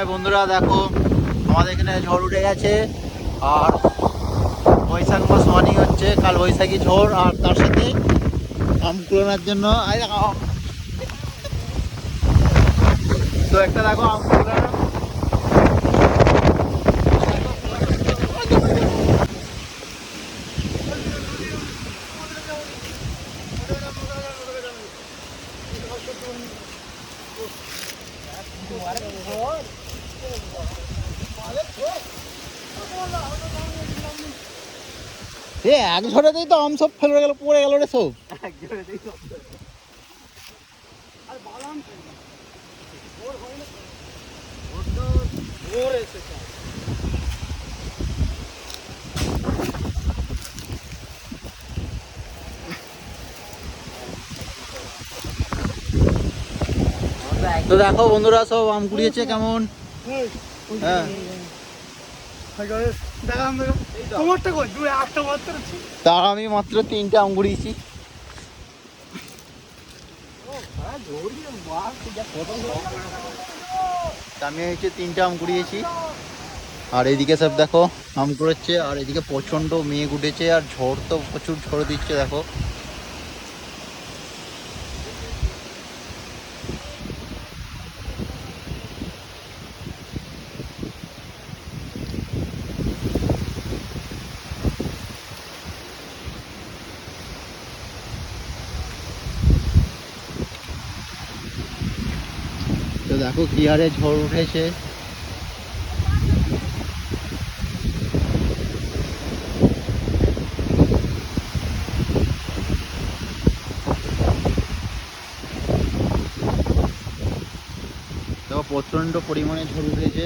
High বন্ধুরা, দেখো আমাদের এখানে ঝড় উঠে গেছে আর বৈশাখ মাস মানেই হচ্ছে কাল বৈশাখী ঝড়। আর তার সাথে আম কুড়ানোর জন্য তো একটা দেখো আম কুড়ানো। এক ঝড়েতেই তো আম সব ফেলে গেল, পড়ে গেল রে সব। তো দেখো বন্ধুরা, সব আম কুড়িয়েছে কেমন। হ্যাঁ, তার আমি মাত্র 3টে আম কুড়িয়েছি। আমি হচ্ছে 3টে আম কুড়িয়েছি। আর এইদিকে সব দেখো আম কুড়োচ্ছে, আর এদিকে প্রচন্ড মেঘ উঠেছে আর ঝড় তো প্রচুর ঝড় দিচ্ছে দেখো। তো দেখো কি হারে ঝড় উঠেছে। দেখো প্রচন্ড পরিমাণে ঝড় উঠেছে।